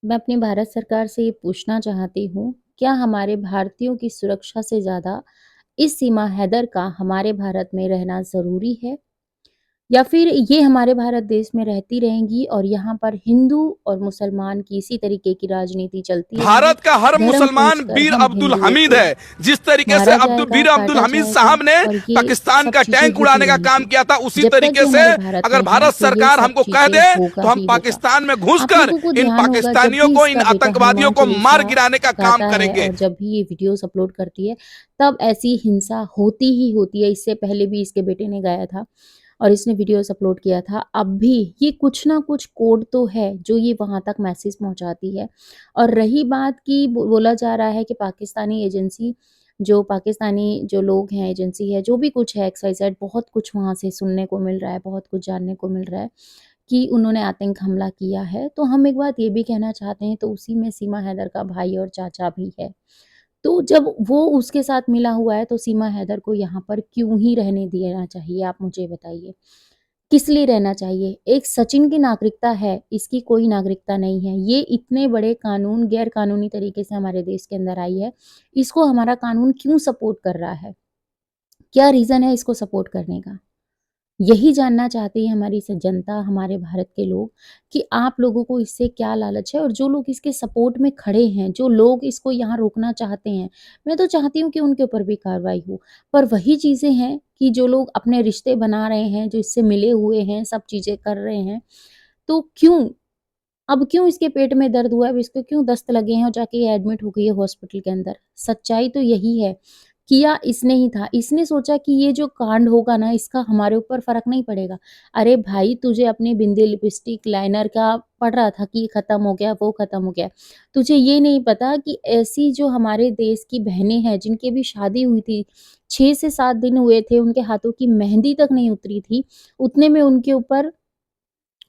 मैं अपनी भारत सरकार से ये पूछना चाहती हूँ, क्या हमारे भारतीयों की सुरक्षा से ज़्यादा इस सीमा हैदर का हमारे भारत में रहना ज़रूरी है? या फिर ये हमारे भारत देश में रहती रहेंगी और यहाँ पर हिंदू और मुसलमान की इसी तरीके की राजनीति चलती रहेगी, भारत का हर धर्म मुसलमान पूछकर बीर हम अब्दुल हिंदुओं हमीद को है। जिस तरीके से मारा अब्दुल जाएगा, बीर अब्दुल काटा हमीद जाएगा साहब ने और ये पाकिस्तान सब का चीज़ें टैंक होती उड़ाने का काम रहेंगी। किया था, उसी जब तक तरीके ये से हमारे भारत अगर में हैं, भारत तो ये सरकार सब हमको कह चीज़ें दे होगा तो हम ही होगा। पाकिस्तान में आप घुसकर लोगों को इन ध्यान होगा जब पाकिस्तानियों भी को, इन इसका बेटा आतंकवादियों हनुमान को मार चालीसा गिराने का काम गाता है करेंगे। और जब भी ये वीडियोज़ अपलोड करती है, तब ऐसी हिंसा होती ही होती है। इससे पहले भी इसके बेटे ने गाया था और इसने वीडियोज़ अपलोड किया था। अब भी ये कुछ ना कुछ कोड तो है, जो ये वहाँ तक मैसेज पहुँचाती है। और रही बात कि बोला जा रहा है कि पाकिस्तानी एजेंसी जो पाकिस्तानी जो लोग हैं, एजेंसी है, जो भी कुछ है XYZ बहुत कुछ वहाँ से सुनने को मिल रहा है, बहुत कुछ जानने को मिल रहा है कि उन्होंने आतंक हमला किया है। तो हम एक बात ये भी कहना चाहते हैं, तो उसी में सीमा हैदर का भाई और चाचा भी है। तो जब वो उसके साथ मिला हुआ है, तो सीमा हैदर को यहाँ पर क्यों ही रहने देना चाहिए, आप मुझे बताइए? किस लिए रहना चाहिए? एक सचिन की नागरिकता है, इसकी कोई नागरिकता नहीं है। ये इतने बड़े कानून गैर कानूनी तरीके से हमारे देश के अंदर आई है, इसको हमारा कानून क्यों सपोर्ट कर रहा है? क्या रीज़न है इसको सपोर्ट करने का? यही जानना चाहती है हमारी जनता, हमारे भारत के लोग कि आप लोगों को इससे क्या लालच है और जो लोग इसके सपोर्ट में खड़े हैं, जो लोग इसको यहाँ रोकना चाहते हैं, मैं तो चाहती हूँ कि उनके ऊपर भी कार्रवाई हो। पर वही चीज़ें हैं कि जो लोग अपने रिश्ते बना रहे हैं, जो इससे मिले हुए हैं, सब चीज़ें कर रहे हैं, तो क्यों? अब क्यों इसके पेट में दर्द हुआ है, अब इसको क्यों दस्त लगे हैं और जाके ये एडमिट हो गई है हॉस्पिटल के अंदर। सच्चाई तो यही है, किया इसने ही था। इसने सोचा कि ये जो कांड होगा ना, इसका हमारे ऊपर फ़र्क नहीं पड़ेगा। अरे भाई, तुझे अपनी बिंदी, लिपस्टिक, लाइनर का पड़ रहा था कि खत्म हो गया, वो खत्म हो गया। तुझे ये नहीं पता कि ऐसी जो हमारे देश की बहनें हैं, जिनकी अभी शादी हुई थी, 6 से 7 दिन हुए थे, उनके हाथों की मेहंदी तक नहीं उतरी थी, उतने में उनके ऊपर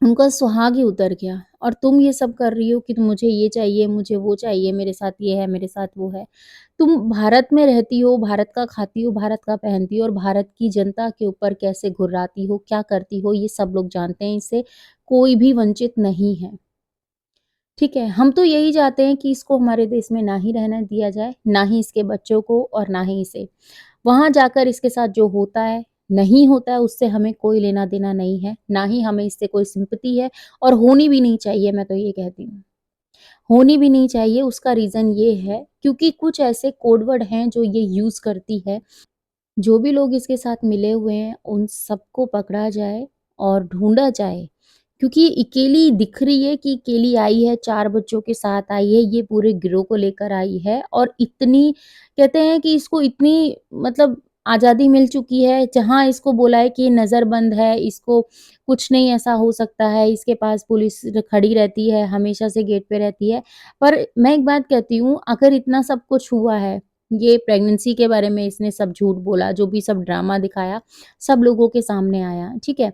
उनका सुहाग ही उतर गया और तुम ये सब कर रही हो कि मुझे ये चाहिए, मुझे वो चाहिए, मेरे साथ ये है, मेरे साथ वो है। तुम भारत में रहती हो, भारत का खाती हो, भारत का पहनती हो और भारत की जनता के ऊपर कैसे घुर्राती हो, क्या करती हो, ये सब लोग जानते हैं। इससे कोई भी वंचित नहीं है। ठीक है? हम तो यही चाहते हैं कि इसको हमारे देश में ना ही रहने दिया जाए, ना ही इसके बच्चों को और ना ही इसे। वहाँ जाकर इसके साथ जो होता है, नहीं होता है, उससे हमें कोई लेना-देना नहीं है, ना ही हमें इससे कोई सिम्पैथी है और होनी भी नहीं चाहिए, मैं तो ये कहती हूँ। होनी भी नहीं चाहिए, उसका रीज़न ये है क्योंकि कुछ ऐसे कोड वर्ड हैं जो ये यूज़ करती है। जो भी लोग इसके साथ मिले हुए हैं, उन सबको पकड़ा जाए और ढूँढा जाए क्योंकि अकेली दिख रही है कि अकेली आई है, 4 बच्चों के साथ आई है, ये पूरे गिरोह को लेकर आई है और इतनी कहते हैं कि इसको इतनी मतलब आज़ादी मिल चुकी है, जहाँ इसको बोला है कि ये नज़रबंद है, इसको कुछ नहीं ऐसा हो सकता है, इसके पास पुलिस खड़ी रहती है, हमेशा से गेट पे रहती है। पर मैं एक बात कहती हूँ, अगर इतना सब कुछ हुआ है, ये प्रेगनेंसी के बारे में इसने सब झूठ बोला, जो भी सब ड्रामा दिखाया, सब लोगों के सामने आया, ठीक है?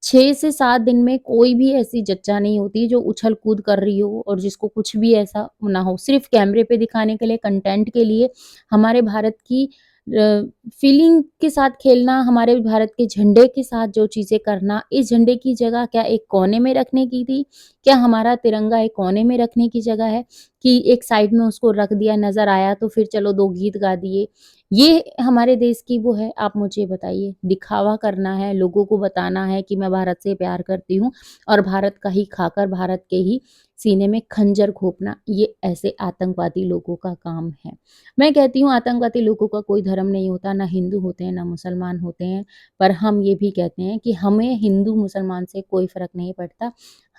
6 से 7 दिन में कोई भी ऐसी जच्चा नहीं होती जो उछल-कूद कर रही हो और जिसको कुछ भी ऐसा ना हो। सिर्फ़ कैमरे पे दिखाने के लिए, कंटेंट के लिए हमारे भारत की फीलिंग के साथ खेलना, हमारे भारत के झंडे के साथ जो चीज़ें करना, इस झंडे की जगह क्या एक कोने में रखने की थी? क्या हमारा तिरंगा एक कोने में रखने की जगह है कि एक साइड में उसको रख दिया, नज़र आया तो फिर चलो 2 गीत गा दिए। ये हमारे देश की वो है, आप मुझे बताइए? दिखावा करना है, लोगों को बताना है कि मैं भारत से प्यार करती हूँ और भारत का ही खाकर भारत के ही सीने में खंजर घोंपना, ये ऐसे आतंकवादी लोगों का काम है। मैं कहती हूँ आतंकवादी लोगों का कोई धर्म नहीं होता, ना हिंदू होते हैं, ना मुसलमान होते हैं, पर हम ये भी कहते हैं कि हमें हिंदू-मुसलमान से कोई फ़र्क नहीं पड़ता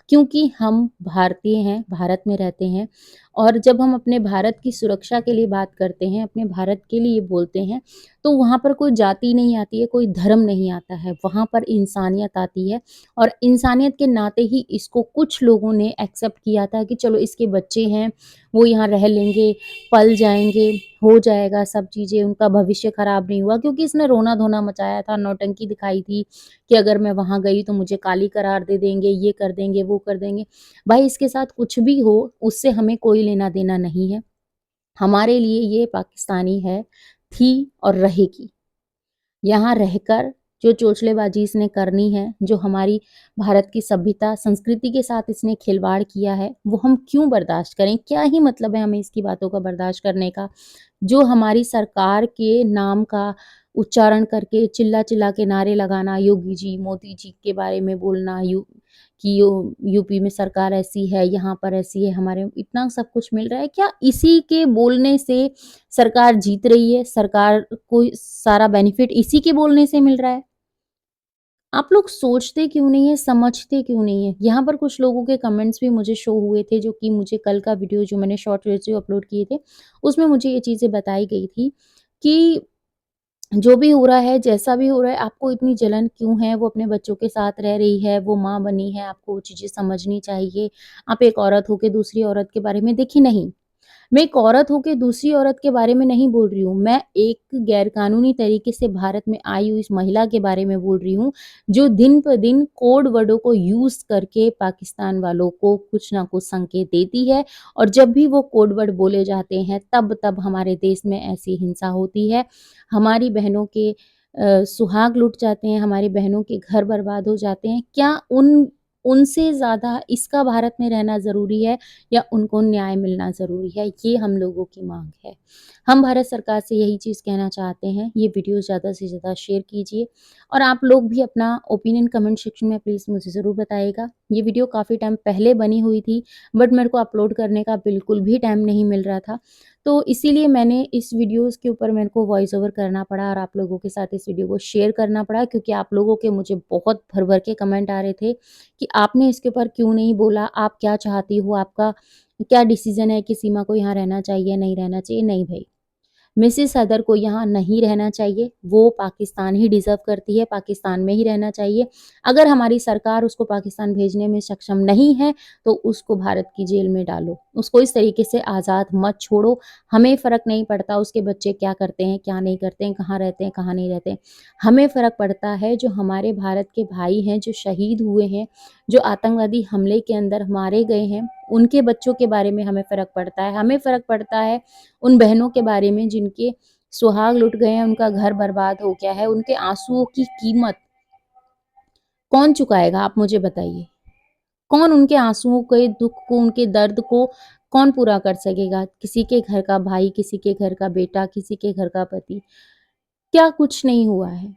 क्योंकि हम भारतीय हैं, भारत में रहते हैं और जब हम अपने भारत की सुरक्षा के लिए बात करते हैं, अपने भारत के लिए बोलते हैं, तो वहाँ पर कोई जाति नहीं आती है, कोई धर्म नहीं आता है, वहाँ पर इंसानियत आती है और इंसानियत के नाते ही इसको कुछ लोगों ने एक्सेप्ट किया था कि चलो इसके बच्चे हैं, वो यहाँ रह लेंगे, पल जाएँगे, हो जाएगा सब चीज़ें, उनका भविष्य खराब नहीं हुआ क्योंकि इसने रोना-धोना मचाया था, नौटंकी दिखाई थी कि अगर मैं वहाँ गई तो मुझे काली करार दे देंगे, ये कर देंगे, वो कर देंगे। भाई इसके साथ कुछ भी हो, उससे हमें कोई लेना-देना नहीं है। हमारे लिए ये पाकिस्तानी है, थी और रहेगी। यहाँ रहकर जो चोचलेबाज़ी इसने करनी है, जो हमारी भारत की सभ्यता, संस्कृति के साथ इसने खिलवाड़ किया है, वो हम क्यों बर्दाश्त करें? क्या ही मतलब है हमें इसकी बातों का बर्दाश्त करने का? जो हमारी सरकार के नाम का उच्चारण करके चिल्ला-चिल्ला के नारे लगाना, योगी जी, मोदी जी के बारे में बोलना, कि यूपी में सरकार ऐसी है, यहाँ पर ऐसी है, हमारे इतना सब कुछ मिल रहा है। क्या इसी के बोलने से सरकार जीत रही है? सरकार को सारा बेनिफिट इसी के बोलने से मिल रहा है? आप लोग सोचते क्यों नहीं है, समझते क्यों नहीं है? यहाँ पर कुछ लोगों के कमेंट्स भी मुझे शो हुए थे, जो कि मुझे कल का वीडियो जो मैंने शॉर्ट वीडियो अपलोड किए थे, उसमें मुझे ये चीज़ें बताई गई थी कि जो भी हो रहा है, जैसा भी हो रहा है, आपको इतनी जलन क्यों है? वो अपने बच्चों के साथ रह रही है, वो माँ बनी है, आपको वो चीज़ें समझनी चाहिए। आप एक औरत हो के दूसरी औरत के बारे में देखिए नहीं, मैं एक औरत होके दूसरी औरत के बारे में नहीं बोल रही हूँ। मैं एक गैरकानूनी तरीके से भारत में आई हुई इस महिला के बारे में बोल रही हूँ, जो दिन प दिन कोड वर्डों को यूज़ करके पाकिस्तान वालों को कुछ ना कुछ संकेत देती है और जब भी वो कोड वर्ड बोले जाते हैं, तब-तब हमारे देश में ऐसी हिंसा होती है। हमारी बहनों के सुहाग लुट जाते हैं, हमारी बहनों के घर बर्बाद हो जाते हैं। क्या उनसे ज़्यादा इसका भारत में रहना ज़रूरी है या उनको न्याय मिलना ज़रूरी है? ये हम लोगों की माँग है। हम भारत सरकार से यही चीज़ कहना चाहते हैं, ये वीडियो ज़्यादा से ज़्यादा शेयर कीजिए और आप लोग भी अपना ओपिनियन कमेंट सेक्शन में प्लीज़ मुझे ज़रूर बताइएगा। ये वीडियो काफ़ी टाइम पहले बनी हुई थी, बट मेरे को अपलोड करने का बिल्कुल भी टाइम नहीं मिल रहा था। तो इसीलिए मैंने इस वीडियोज़ के ऊपर मेरे को वॉइस ओवर करना पड़ा और आप लोगों के साथ इस वीडियो को शेयर करना पड़ा क्योंकि आप लोगों के मुझे बहुत भर-भर के कमेंट आ रहे थे कि आपने इसके ऊपर क्यों नहीं बोला? आप क्या चाहती हो? आपका क्या डिसीज़न है कि सीमा को यहाँ रहना चाहिए, नहीं रहना चाहिए? नहीं भई। मिसेस हैदर को यहाँ नहीं रहना चाहिए, वो पाकिस्तान ही डिज़र्व करती है, पाकिस्तान में ही रहना चाहिए। अगर हमारी सरकार उसको पाकिस्तान भेजने में सक्षम नहीं है, तो उसको भारत की जेल में डालो। उसको इस तरीके से आज़ाद मत छोड़ो, हमें फ़र्क नहीं पड़ता उसके बच्चे क्या करते हैं, क्या नहीं करते हैं, कहाँ रहते हैं, कहाँ नहीं रहते हैं। हमें फ़र्क पड़ता है जो हमारे भारत के भाई हैं, जो शहीद हुए हैं, जो आतंकवादी हमले के अंदर मारे गए हैं, उनके बच्चों के बारे में हमें फ़र्क पड़ता है। हमें फ़र्क पड़ता है उन बहनों के बारे में जिनके सुहाग लुट गए हैं, उनका घर बर्बाद हो गया है, उनके आँसुओं की कीमत कौन चुकाएगा आप मुझे बताइए? कौन उनके आँसुओं के दुःख को, उनके दर्द को कौन पूरा कर सकेगा? किसी के घर का भाई, किसी के घर का बेटा, किसी के घर का पति, क्या कुछ नहीं हुआ है।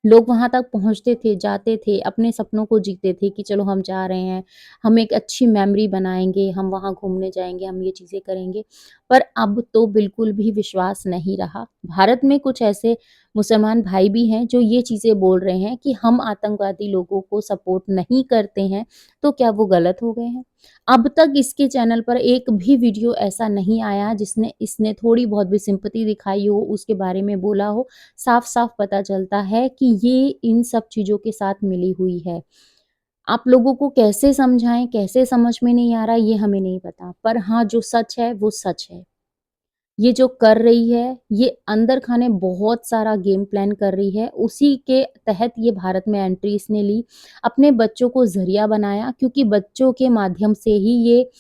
लोग वहाँ तक पहुँचते थे, जाते थे, अपने सपनों को जीते थे कि चलो हम जा रहे हैं, हम एक अच्छी मेमोरी बनाएँगे, हम वहाँ घूमने जाएँगे, हम ये चीज़ें करेंगे। पर अब तो बिल्कुल भी विश्वास नहीं रहा। भारत में कुछ ऐसे मुसलमान भाई भी हैं जो ये चीज़ें बोल रहे हैं कि हम आतंकवादी लोगों को सपोर्ट नहीं करते हैं, तो क्या वो गलत हो गए हैं? अब तक इसके चैनल पर एक भी वीडियो ऐसा नहीं आया जिसने इसने थोड़ी बहुत भी सिम्पैथी दिखाई हो, उसके बारे में बोला हो साफ-साफ पता चलता है कि ये इन सब चीज़ों के साथ मिली हुई है। आप लोगों को कैसे समझाएँ, कैसे समझ में नहीं आ रहा ये हमें नहीं पता। पर हाँ, जो सच है वो सच है। ये जो कर रही है, ये अंदर खाने बहुत सारा गेम प्लान कर रही है। उसी के तहत ये भारत में एंट्री इसने ली। अपने बच्चों को ज़रिया बनाया क्योंकि बच्चों के माध्यम से ही ये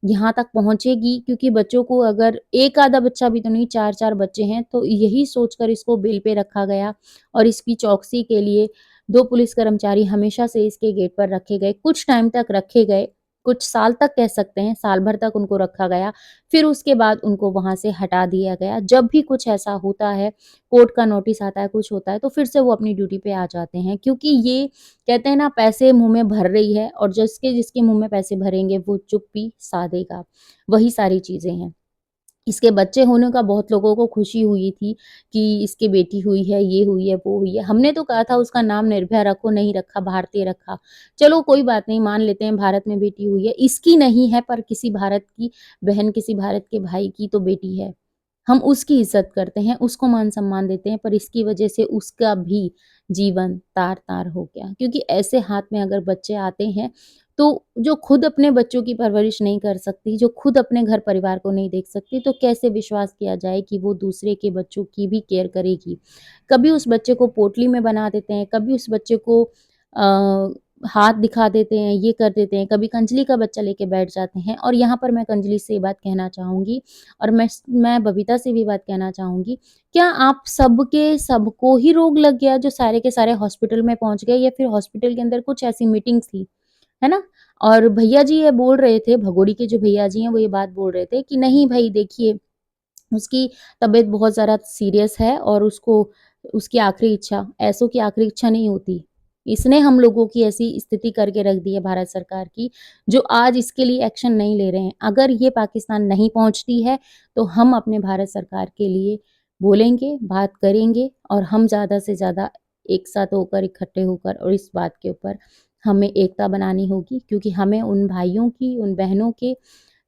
यहाँ तक पहुँचेगी क्योंकि बच्चों को अगर एक आधा बच्चा भी तो नहीं 4-4 बच्चे हैं, तो यही सोचकर इसको बेल पे रखा गया और इसकी चौकसी के लिए 2 पुलिस कर्मचारी हमेशा से इसके गेट पर रखे गए। कुछ टाइम तक रखे गए, कुछ साल तक कह सकते हैं, साल भर तक उनको रखा गया। फिर उसके बाद उनको वहाँ से हटा दिया गया। जब भी कुछ ऐसा होता है, कोर्ट का नोटिस आता है, कुछ होता है, तो फिर से वो अपनी ड्यूटी पे आ जाते हैं क्योंकि ये कहते हैं ना पैसे मुँह में भर रही है और जिसके मुँह में पैसे भरेंगे वो चुप्पी साधेगा। वही सारी चीज़ें हैं। इसके बच्चे होने का बहुत लोगों को खुशी हुई थी कि इसकी बेटी हुई है, ये हुई है, वो हुई है। हमने तो कहा था उसका नाम निर्भया रखो, नहीं रखा, भारतीय रखा। चलो कोई बात नहीं मान लेते हैं भारत में बेटी हुई है। इसकी नहीं है पर किसी भारत की बहन, किसी भारत के भाई की तो बेटी है। हम उसकी इज़्ज़त करते हैं, उसको मान-सम्मान देते हैं, पर इसकी वजह से उसका भी जीवन तार-तार हो गया। क्योंकि ऐसे हाथ में अगर बच्चे आते हैं, तो जो खुद अपने बच्चों की परवरिश नहीं कर सकती, जो खुद अपने घर परिवार को नहीं देख सकती, तो कैसे विश्वास किया जाए कि वो दूसरे के बच्चों की भी केयर करेगी। कभी उस बच्चे को पोटली में बना देते हैं, कभी उस बच्चे को हाथ दिखा देते हैं, ये कर देते हैं, कभी कंजली का बच्चा लेके बैठ जाते हैं। और यहाँ पर मैं कंजली से ये बात कहना चाहूँगी और मैं बबीता से भी बात कहना चाहूँगी, क्या आप सबको ही रोग लग गया जो सारे के सारे हॉस्पिटल में पहुँच गए, या फिर हॉस्पिटल के अंदर कुछ ऐसी मीटिंग्स थी, है ना? और भैया जी ये बोल रहे थे, भगोड़ी के जो भैया जी हैं वो ये बात बोल रहे थे कि नहीं भई देखिए, उसकी तबीयत बहुत ज़्यादा सीरियस है और उसको उसकी आखिरी इच्छा ऐसों की आखिरी इच्छा नहीं होती। इसने हम लोगों की ऐसी स्थिति करके रख दी है भारत सरकार की, जो आज इसके लिए एक्शन नहीं ले रहे हैं। अगर ये पाकिस्तान नहीं पहुँचती है, तो हम अपने भारत सरकार के लिए बोलेंगे, बात करेंगे और हम ज़्यादा से ज़्यादा एक साथ होकर, इकट्ठे होकर और इस बात के ऊपर हमें एकता बनानी होगी, क्योंकि हमें उन भाइयों की, उन बहनों के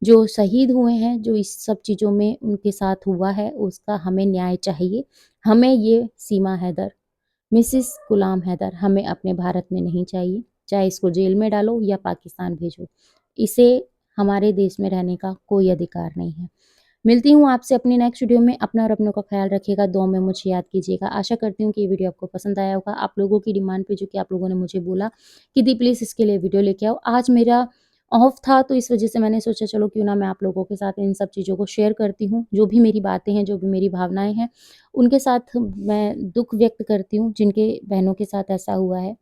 जो शहीद हुए हैं, जो इस सब चीज़ों में उनके साथ हुआ है, उसका हमें न्याय चाहिए। हमें ये सीमा हैदर, मिसेस गुलाम हैदर हमें अपने भारत में नहीं चाहिए, चाहे इसको जेल में डालो या पाकिस्तान भेजो। इसे हमारे देश में रहने का कोई अधिकार नहीं है। मिलती हूँ आपसे अपनी नेक्स्ट वीडियो में। अपना और अपनों का ख़्याल रखिएगा, दुआ में मुझे याद कीजिएगा। आशा करती हूँ कि ये वीडियो आपको पसंद आया होगा। आप लोगों की डिमांड पे जो कि आप लोगों ने मुझे बोला कि दी प्लीज़ इसके लिए वीडियो लेके आओ। आज मेरा ऑफ था तो इस वज़ह से मैंने सोचा चलो क्यों ना मैं आप लोगों के साथ इन सब चीज़ों को शेयर करती हूँ। जो भी मेरी बातें हैं, जो भी मेरी भावनाएँ हैं, उनके साथ मैं दुःख व्यक्त करती हूँ जिनके बहनों के साथ ऐसा हुआ है।